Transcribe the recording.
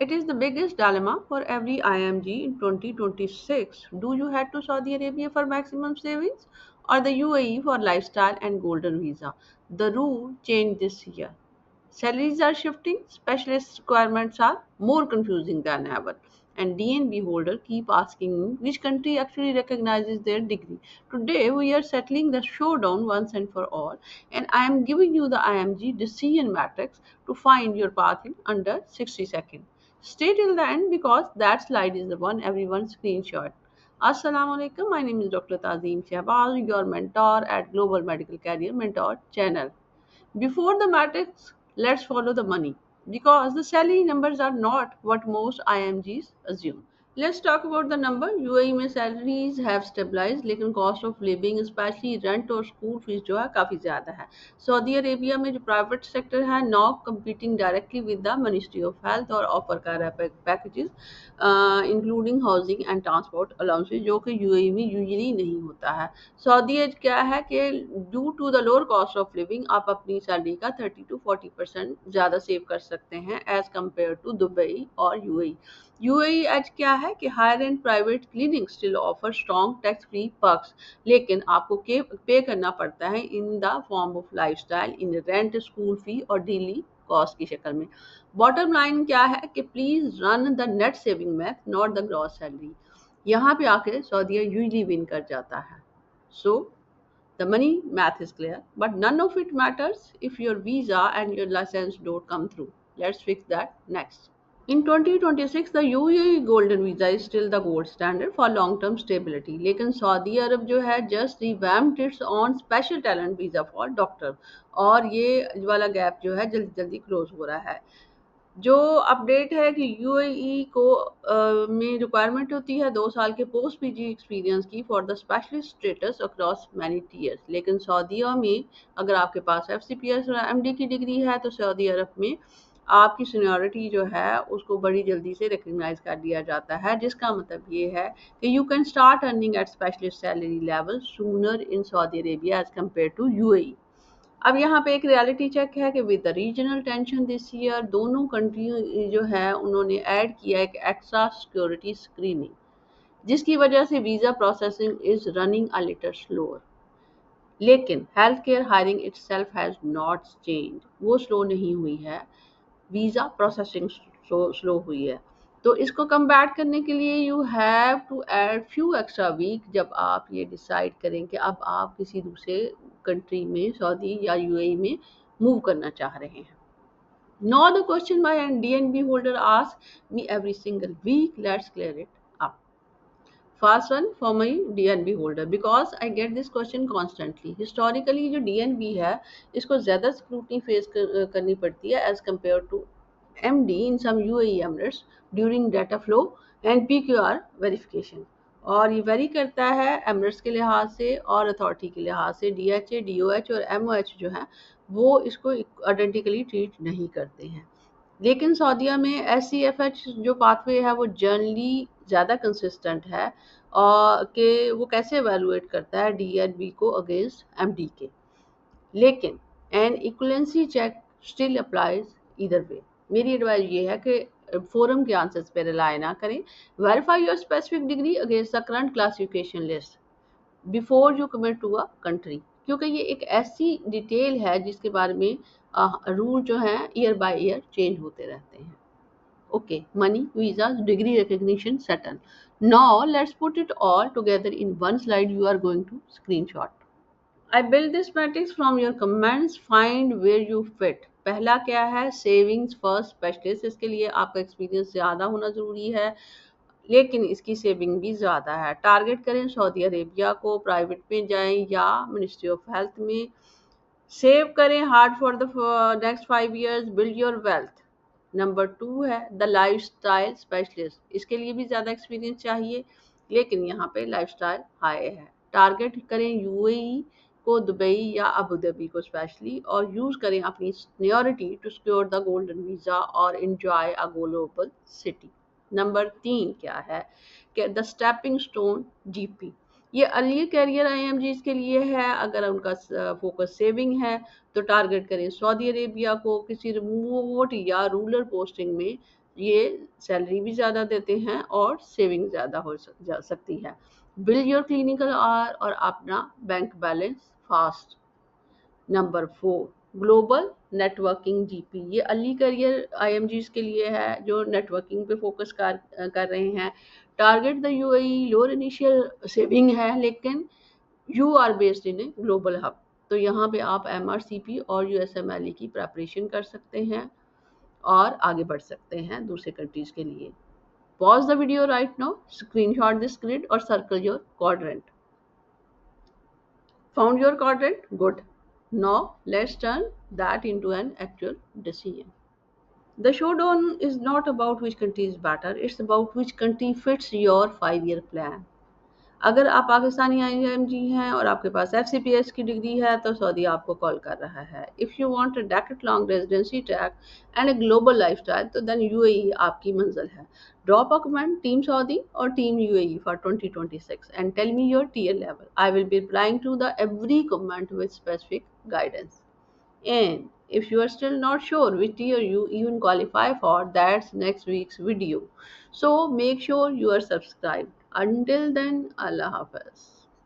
It is the biggest dilemma for every IMG in 2026. Do you head to Saudi Arabia for maximum savings or the UAE for lifestyle and golden visa? The rule changed this year. Salaries are shifting, specialist requirements are more confusing than ever. And DNB holder keep asking me which country actually recognizes their degree. Today we are settling the showdown once and for all, and I am giving you the IMG decision matrix to find your path in under 60 seconds. Stay till the end because that slide is the one everyone screenshot. Assalamu alaikum. My name is Dr. Tazim Shahbaz, your mentor at Global Medical Career Mentor channel. Before the matrix, let's follow the money because the salary numbers are not what most IMGs assume. Let's talk about the number. UAE में salaries have stabilized लेकिन cost of living especially rent और school fees जो है काफ़ी ज़्यादा है. Saudi Arabia में जो private sector है now competing directly with the Ministry of Health और offer कर रहा है packages including housing and transport allowances जो कि UAE में usually नहीं होता है. सऊदी एज क्या है कि due to the lower cost of living आप अपनी सैलरी का 30 to 40% ज़्यादा सेव कर सकते हैं एज कम्पेयर टू दुबई और यूएई. यूएई एज क्या है कि higher and private clinic still offer strong tax free perks लेकिन आपको पे करना पड़ता है in the form of lifestyle in rent school fee और डेली कॉस्ट की शक्ल में. बॉटम लाइन क्या है कि please run the net saving math not the gross salary. यहाँ पे आके सऊदीया यूजली विन कर जाता है. So the money math is clear, but none of it matters if your visa and your license don't come through. Let's fix that next. In 2026, the UAE Golden Visa is still the gold standard for long-term stability. लेकिन Saudi अरब जो है just revamped its own special talent visa for doctor और ये वाला gap जो है जल्दी जल्दी क्लोज हो रहा है. जो अपडेट है कि यूएई को में रिक्वायरमेंट होती है 2 साल के पोस्ट पीजी एक्सपीरियंस की for the specialist status across many tears. लेकिन सऊदीया में अगर आपके पास एफसीपीएस और एमडी की डिग्री है तो सऊदी अरब में आपकी सीनियरिटी जो है उसको बड़ी जल्दी से रिकग्नाइज कर दिया जाता है जिसका मतलब ये है कि you can start earning at specialist salary level sooner in Saudi Arabia as compare to UAE. अब यहाँ पे एक रियलिटी चेक है कि with the regional tension this year दोनों कंट्री जो है उन्होंने ऐड किया एक एक्स्ट्रा सिक्योरिटी स्क्रीनिंग जिसकी वजह से visa processing is running a little slower. लेकिन health care hiring itself has not change. वो स्लो नहीं हुई है, वीज़ा प्रोसेसिंग स्लो हुई है. तो इसको कम्बैट करने के लिए you have to add few extra week जब आप ये डिसाइड करें कि अब आप किसी दूसरे कंट्री में सऊदी या यूएई में मूव करना चाह रहे हैं. Now the question my DNB holder asks me every single week. Let's clear it up. First one for my DNB holder because I get this question constantly. Historically जो DNB है इसको ज़्यादा scrutiny face करनी पड़ती है as compared to MD in some UAE Emirates during data flow and PQR verification. और ये very करता है एमरेट्स के लिहाज से और अथॉरिटी के लिहाज से. DHA, DOH और MOH जो है वो इसको आइडेंटिकली ट्रीट नहीं करते हैं. लेकिन सऊदीया में SCFH जो पाथवे है वो जनरली ज़्यादा कंसिस्टेंट है और कि वो कैसे एवेलुएट करता है DNB को अगेंस्ट MD के. लेकिन N equivalency check still applies इधर वे. मेरी एडवाइस ये है कि फोरम के आंसर्स पे रिलाय ना करें. Verify your specific degree against the current classification list before you commit to a country क्योंकि ये एक ऐसी डिटेल है जिसके बारे में रूल जो हैं ईयर बाय ईयर चेंज होते रहते हैं. Okay, money, visa, degree recognition settle. Now let's put it all together in one slide you are going to screenshot. I build this matrix from your comments. Find where you fit. पहला क्या है, savings first specialist. इसके लिए आपका experience ज़्यादा होना ज़रूरी है लेकिन इसकी सेविंग भी ज़्यादा है. टारगेट करें सऊदी अरेबिया को, प्राइवेट में जाएं या मिनिस्ट्री ऑफ हेल्थ में. सेव करें hard for the next 5 years. Build your wealth. Number 2 है द लाइफ स्टाइल स्पेशलिस्ट. इसके लिए भी ज़्यादा एक्सपीरियंस चाहिए लेकिन यहाँ पे लाइफ स्टाइल हाई है. टारगेट करें यूएई को, दुबई या अबू धाबी को स्पेशली और यूज़ करें अपनी seniority to secure the golden visa और enjoy a global city. Number 3 क्या है कि द स्टेपिंग स्टोन जीपी. ये अर्ली करियर IMGs के लिए है. अगर उनका फोकस सेविंग है तो टारगेट करें सऊदी अरेबिया को. किसी रिमोट या रूरल पोस्टिंग में ये सैलरी भी ज़्यादा देते हैं और सेविंग ज़्यादा जा सकती है। बिल्ड योर क्लिनिकल आवर और अपना bank balance fast. Number 4, global networking GP. ये अर्ली करियर आईएमजीज के लिए है जो नेटवर्किंग पे फोकस कर रहे हैं। Target the UAE, lower initial saving है लेकिन you are based in a global hub. तो यहाँ पे आप एमआरसीपी और यूएसएमएलई की प्रेपरेशन कर सकते हैं और आगे बढ़ सकते हैं दूसरे कंट्रीज के लिए। Pause the video right now, screenshot this grid और circle your quadrant. Found your quadrant? Good. Now let's turn that into an actual decision. The showdown is not about which country is better, it's about which country fits your 5 year plan. अगर आप Pakistani IMG हैं और आपके पास FCPS की degree है तो Saudi आपको call कर रहा है। If you want a decade long residency track and a global lifestyle तो देन यूएई आपकी मंजिल है। Drop a comment team Saudi और team UAE for 2026 and tell me your tier level. I will be replying to the every comment with specific guidance. And if you are still not sure which tier you even qualify for, that's next week's video. So make sure you are subscribed. Until then, Allah Hafiz.